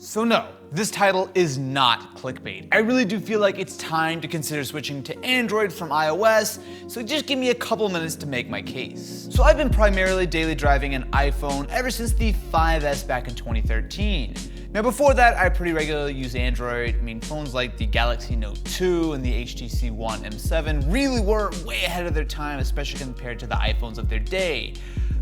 So no, this title is not clickbait. I really do feel like it's time to consider switching to Android from iOS, so just give me a couple minutes to make my case. So I've been primarily daily driving an iPhone ever since the 5S back in 2013. Now before that, I pretty regularly use Android. I mean, phones like the Galaxy Note 2 and the HTC One M7 really were way ahead of their time, especially compared to the iPhones of their day.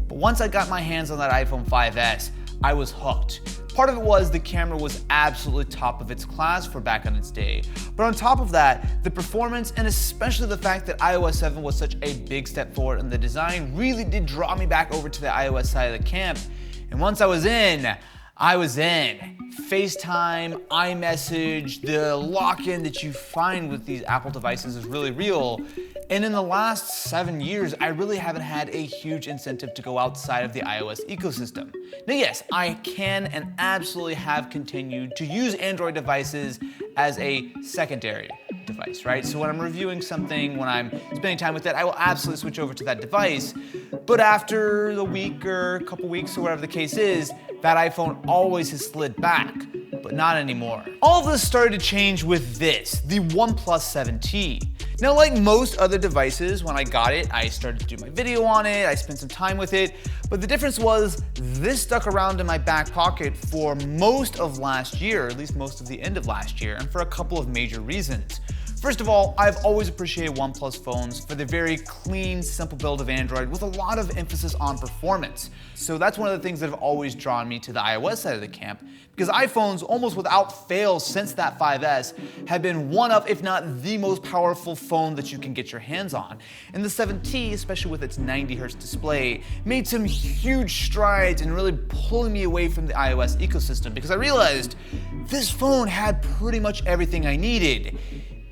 But once I got my hands on that iPhone 5S, I was hooked. Part of it was the camera was absolutely top of its class for back on its day. But on top of that, the performance and especially the fact that iOS 7 was such a big step forward in the design really did draw me back over to the iOS side of the camp. And once I was in. FaceTime, iMessage, the lock-in that you find with these Apple devices is really real. And in the last 7 years, I really haven't had a huge incentive to go outside of the iOS ecosystem. Now yes, I can and absolutely have continued to use Android devices as a secondary device, right? So when I'm reviewing something, when I'm spending time with it, I will absolutely switch over to that device. But after the week or a couple weeks or whatever the case is, that iPhone always has slid back, but not anymore. All of this started to change with this, the OnePlus 7T. Now, like most other devices, when I got it, I started to do my video on it, I spent some time with it, but the difference was this stuck around in my back pocket for most of last year, at least most of the end of last year, and for a couple of major reasons. First of all, I've always appreciated OnePlus phones for the very clean, simple build of Android with a lot of emphasis on performance. So that's one of the things that have always drawn me to the iOS side of the camp, because iPhones, almost without fail since that 5S, have been one of, if not the most powerful phone that you can get your hands on. And the 7T, especially with its 90Hz display, made some huge strides in really pulling me away from the iOS ecosystem, because I realized this phone had pretty much everything I needed,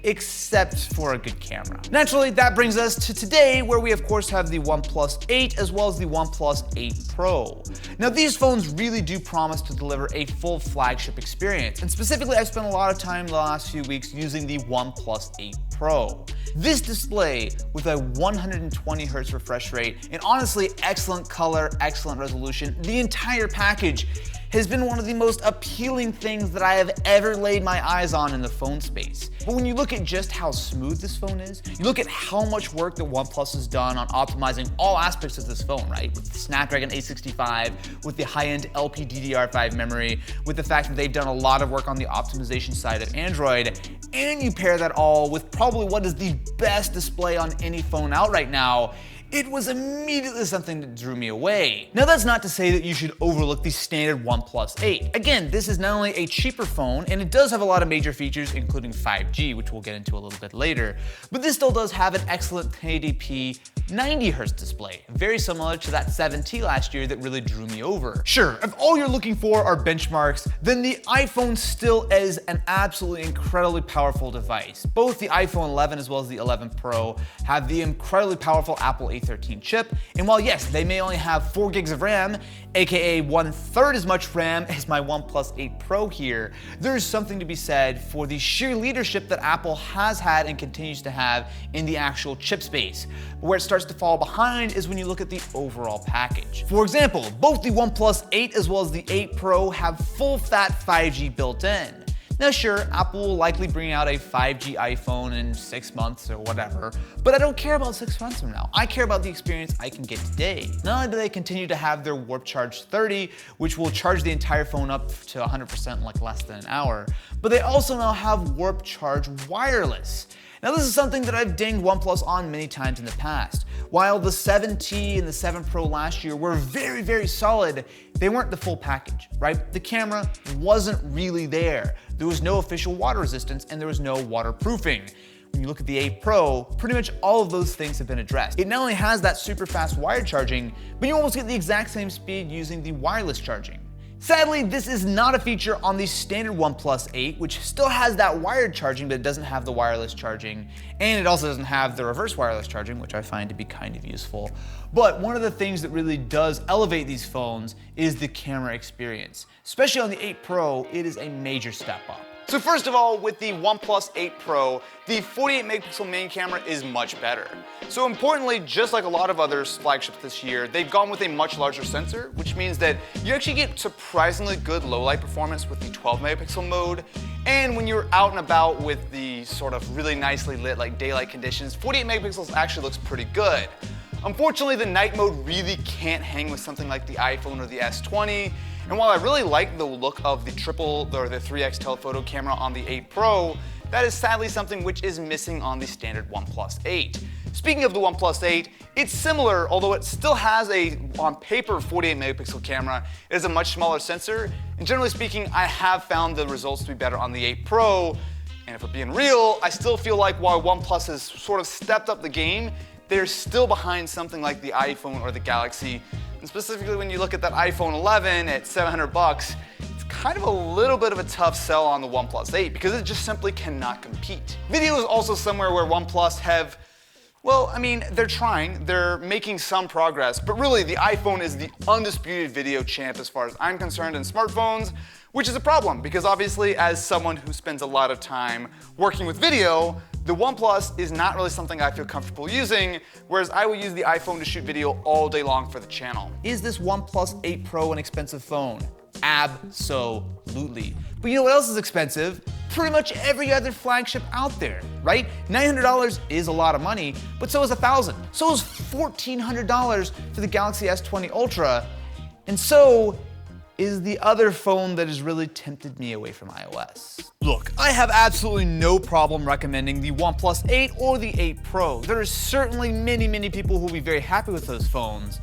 except for a good camera. Naturally, that brings us to today, where we of course have the OnePlus 8 as well as the OnePlus 8 Pro. Now these phones really do promise to deliver a full flagship experience, and specifically I've spent a lot of time the last few weeks using the OnePlus 8 Pro. This display with a 120Hz refresh rate and honestly excellent color, excellent resolution, the entire package has been one of the most appealing things that I have ever laid my eyes on in the phone space. But when you look at just how smooth this phone is, you look at how much work that OnePlus has done on optimizing all aspects of this phone, right? With the Snapdragon 865, with the high-end LPDDR5 memory, with the fact that they've done a lot of work on the optimization side of Android, and you pair that all with probably what is the best display on any phone out right now, it was immediately something that drew me away. Now that's not to say that you should overlook the standard OnePlus 8. Again, this is not only a cheaper phone, and it does have a lot of major features, including 5G, which we'll get into a little bit later, but this still does have an excellent 1080p 90Hz display, very similar to that 7T last year that really drew me over. Sure, if all you're looking for are benchmarks, then the iPhone still is an absolutely incredibly powerful device. Both the iPhone 11 as well as the 11 Pro have the incredibly powerful Apple A13 chip, and while yes, they may only have 4 gigs of RAM, aka 1/3 as much RAM as my OnePlus 8 Pro here, there's something to be said for the sheer leadership that Apple has had and continues to have in the actual chip space. Where it starts to fall behind is when you look at the overall package. For example, both the OnePlus 8 as well as the 8 Pro have full-fat 5G built in. Now sure, Apple will likely bring out a 5G iPhone in 6 months or whatever, but I don't care about 6 months from now. I care about the experience I can get today. Not only do they continue to have their Warp Charge 30, which will charge the entire phone up to 100% in like less than an hour, but they also now have Warp Charge Wireless. Now this is something that I've dinged OnePlus on many times in the past. While the 7T and the 7 Pro last year were very, very solid, they weren't the full package, right? The camera wasn't really there. There was no official water resistance and there was no waterproofing. When you look at the 8 Pro, pretty much all of those things have been addressed. It not only has that super fast wired charging, but you almost get the exact same speed using the wireless charging. Sadly, this is not a feature on the standard OnePlus 8, which still has that wired charging, but it doesn't have the wireless charging, and it also doesn't have the reverse wireless charging, which I find to be kind of useful. But one of the things that really does elevate these phones is the camera experience. Especially on the 8 Pro, it is a major step up. So first of all, with the OnePlus 8 Pro, the 48 megapixel main camera is much better. So importantly, just like a lot of other flagships this year, they've gone with a much larger sensor, which means that you actually get surprisingly good low light performance with the 12 megapixel mode. And when you're out and about with the sort of really nicely lit like daylight conditions, 48 megapixels actually looks pretty good. Unfortunately, the night mode really can't hang with something like the iPhone or the S20. And while I really like the look of the 3x telephoto camera on the 8 Pro, that is sadly something which is missing on the standard OnePlus 8. Speaking of the OnePlus 8, it's similar, although it still has a, on paper, 48 megapixel camera. It is a much smaller sensor, and generally speaking, I have found the results to be better on the 8 Pro. And if we're being real, I still feel like while OnePlus has sort of stepped up the game, they're still behind something like the iPhone or the Galaxy. And specifically when you look at that iPhone 11 at $700, it's kind of a little bit of a tough sell on the OnePlus 8 because it just simply cannot compete. Video is also somewhere where OnePlus have, well, I mean, they're trying, they're making some progress, but really the iPhone is the undisputed video champ as far as I'm concerned in smartphones, which is a problem because obviously as someone who spends a lot of time working with video, the OnePlus is not really something I feel comfortable using, whereas I will use the iPhone to shoot video all day long for the channel. Is this OnePlus 8 Pro an expensive phone? Absolutely. But you know what else is expensive? Pretty much every other flagship out there, right? $900 is a lot of money, but so is $1,000. So is $1,400 for the Galaxy S20 Ultra, and so is the other phone that has really tempted me away from iOS. Look, I have absolutely no problem recommending the OnePlus 8 or the 8 Pro. There are certainly many people who will be very happy with those phones.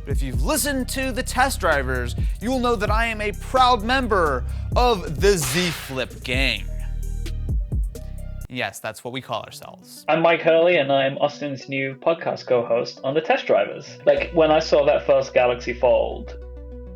But if you've listened to the test drivers, you will know that I am a proud member of the Z Flip gang. Yes, that's what we call ourselves. I'm Mike Hurley, and I'm Austin's new podcast co-host on the test drivers. Like, when I saw that first Galaxy Fold,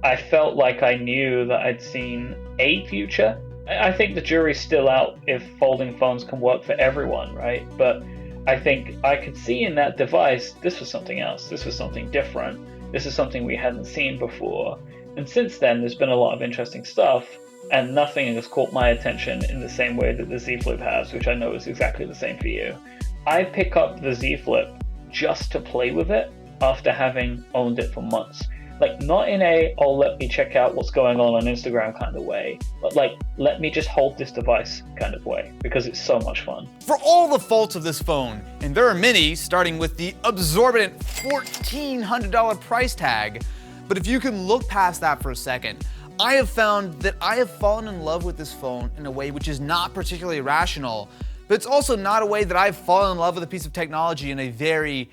I felt like I knew that I'd seen a future. I think the jury's still out if folding phones can work for everyone, right? But I think I could see in that device, this was something else. This was something different. This is something we hadn't seen before. And since then, there's been a lot of interesting stuff, and nothing has caught my attention in the same way that the Z Flip has, which I know is exactly the same for you. I pick up the Z Flip just to play with it after having owned it for months. Like, not in a, oh, let me check out what's going on Instagram kind of way, but like, let me just hold this device kind of way, because it's so much fun. For all the faults of this phone, and there are many, starting with the exorbitant $1,400 price tag, but if you can look past that for a second, I have found that I have fallen in love with this phone in a way which is not particularly rational, but it's also not a way that I've fallen in love with a piece of technology in a very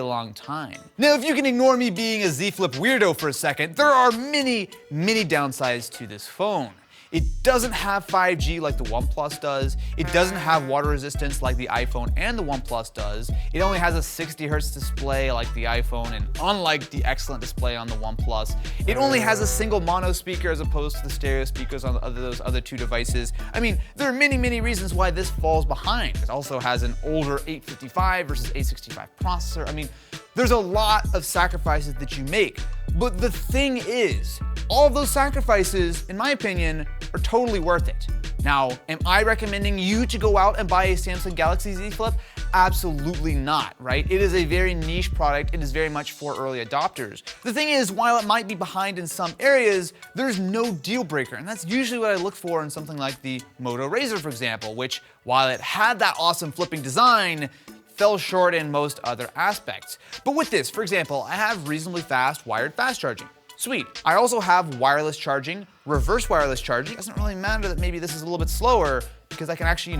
long time. Now, if you can ignore me being a Z Flip weirdo for a second, there are many downsides to this phone. It doesn't have 5G like the OnePlus does. It doesn't have water resistance like the iPhone and the OnePlus does. It only has a 60 Hz display like the iPhone, and unlike the excellent display on the OnePlus, it only has a single mono speaker as opposed to the stereo speakers on those other two devices. I mean, there are many reasons why this falls behind. It also has an older 855 versus 865 processor. I mean, there's a lot of sacrifices that you make. But the thing is, all of those sacrifices, in my opinion, are totally worth it. Now, am I recommending you to go out and buy a Samsung Galaxy Z Flip? Absolutely not, right? It is a very niche product. It is very much for early adopters. The thing is, while it might be behind in some areas, there's no deal breaker, and that's usually what I look for in something like the Moto Razr, for example, which, while it had that awesome flipping design, fell short in most other aspects. But with this, for example, I have reasonably fast wired fast charging. Sweet. I also have wireless charging, reverse wireless charging. It doesn't really matter that maybe this is a little bit slower because I can actually,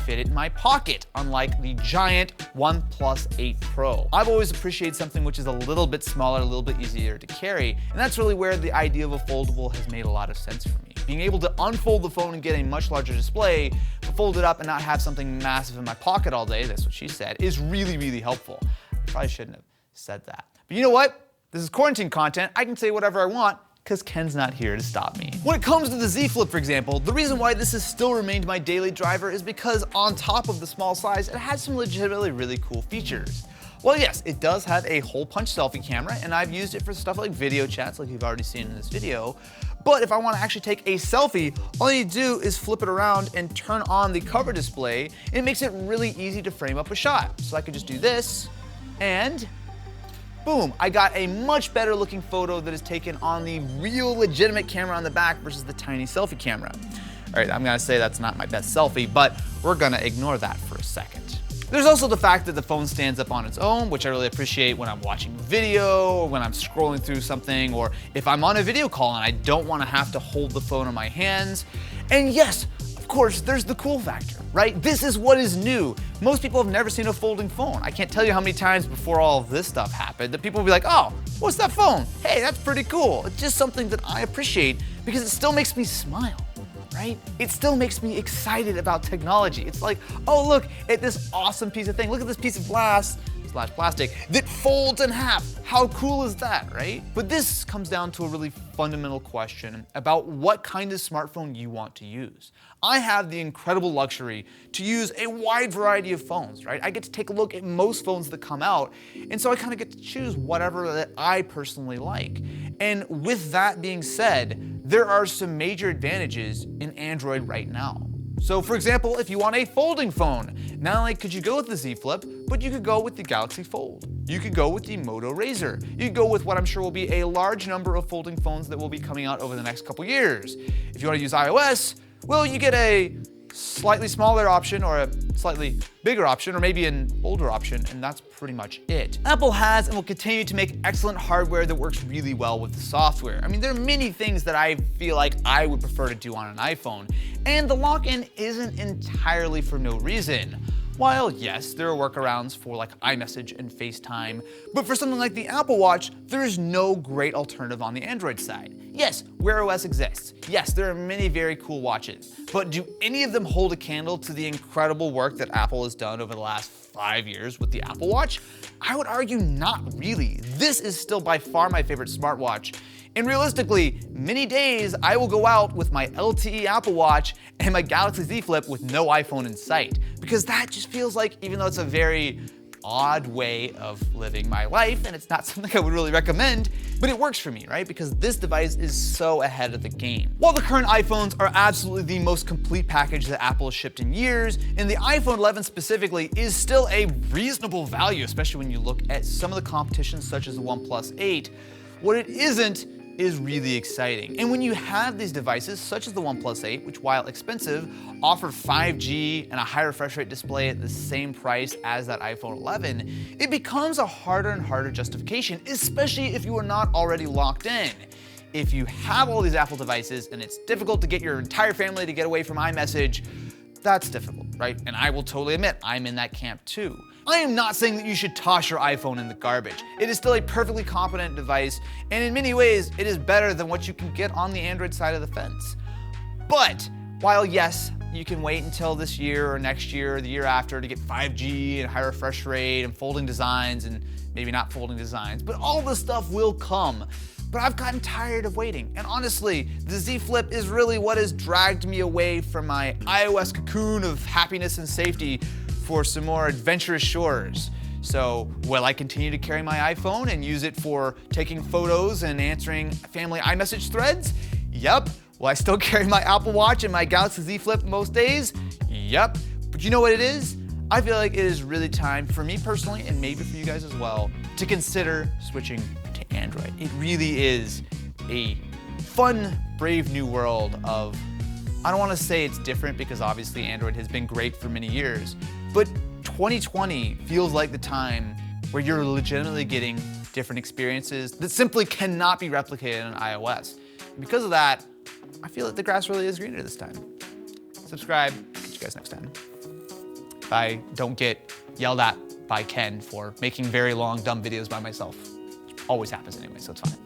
fit it in my pocket, unlike the giant OnePlus 8 Pro. I've always appreciated something which is a little bit smaller, a little bit easier to carry, and that's really where the idea of a foldable has made a lot of sense for me. Being able to unfold the phone and get a much larger display, but fold it up and not have something massive in my pocket all day, that's what she said, is really helpful. I probably shouldn't have said that. But you know what? This is quarantine content. I can say whatever I want, because Ken's not here to stop me. When it comes to the Z Flip, for example, the reason why this has still remained my daily driver is because on top of the small size, it has some legitimately really cool features. Well, yes, it does have a hole punch selfie camera, and I've used it for stuff like video chats, like you've already seen in this video, But if I want to actually take a selfie, all I need to do is flip it around and turn on the cover display, and it makes it really easy to frame up a shot. So I could just do this, and boom, I got a much better looking photo that is taken on the real legitimate camera on the back versus the tiny selfie camera. All right, I'm gonna say that's not my best selfie, but we're gonna ignore that for a second. There's also the fact that the phone stands up on its own, which I really appreciate when I'm watching video, or when I'm scrolling through something, or if I'm on a video call and I don't wanna have to hold the phone in my hands. And yes, of course, there's the cool factor, right? This is what is new. Most people have never seen a folding phone. I can't tell you how many times before all of this stuff happened that people will be like, oh, what's that phone? Hey, that's pretty cool. It's just something that I appreciate because it still makes me smile. Right? It still makes me excited about technology. It's like, oh look at this awesome piece of thing. Look at this piece of glass / plastic that folds in half. How cool is that, right? But this comes down to a really fundamental question about what kind of smartphone you want to use. I have the incredible luxury to use a wide variety of phones, right? I get to take a look at most phones that come out, and so I kind of get to choose whatever that I personally like. And with that being said, there are some major advantages in Android right now. So for example, if you want a folding phone, not only could you go with the Z Flip, but you could go with the Galaxy Fold. You could go with the Moto Razr. You could go with what I'm sure will be a large number of folding phones that will be coming out over the next couple years. If you want to use iOS, well, you get a slightly smaller option or a slightly bigger option or maybe an older option, and that's pretty much it. Apple has and will continue to make excellent hardware that works really well with the software. I mean, there are many things that I feel like I would prefer to do on an iPhone, and the lock-in isn't entirely for no reason. While yes, there are workarounds for like iMessage and FaceTime, but for something like the Apple Watch, there is no great alternative on the Android side. Yes, Wear OS exists. Yes, there are many very cool watches, but do any of them hold a candle to the incredible work that Apple has done over the last 5 years with the Apple Watch? I would argue not really. This is still by far my favorite smartwatch. And realistically, many days I will go out with my LTE Apple Watch and my Galaxy Z Flip with no iPhone in sight, because that just feels like, even though it's a very odd way of living my life and it's not something I would really recommend, but it works for me, right? Because this device is so ahead of the game. While the current iPhones are absolutely the most complete package that Apple has shipped in years, and the iPhone 11 specifically is still a reasonable value, especially when you look at some of the competition such as the OnePlus 8, what it isn't is really exciting. And when you have these devices, such as the OnePlus 8, which while expensive, offer 5G and a high refresh rate display at the same price as that iPhone 11, it becomes a harder and harder justification, especially if you are not already locked in. If you have all these Apple devices and it's difficult to get your entire family to get away from iMessage, that's difficult, right? And I will totally admit, I'm in that camp too. I am not saying that you should toss your iPhone in the garbage. It is still a perfectly competent device, and in many ways, it is better than what you can get on the Android side of the fence. But while yes, you can wait until this year or next year or the year after to get 5G and high refresh rate and folding designs and maybe not folding designs, but all this stuff will come. But I've gotten tired of waiting. And honestly, the Z Flip is really what has dragged me away from my iOS cocoon of happiness and safety for some more adventurous shores. So will I continue to carry my iPhone and use it for taking photos and answering family iMessage threads? Yep. Will I still carry my Apple Watch and my Galaxy Z Flip most days? Yep. But you know what it is? I feel like it is really time for me personally, and maybe for you guys as well, to consider switching to Android. It really is a fun, brave new world of, I don't want to say it's different because obviously Android has been great for many years, but 2020 feels like the time where you're legitimately getting different experiences that simply cannot be replicated on iOS. And because of that, I feel like the grass really is greener this time. Subscribe, catch you guys next time. If I don't get yelled at by Ken for making very long, dumb videos by myself, which always happens anyway, so it's fine.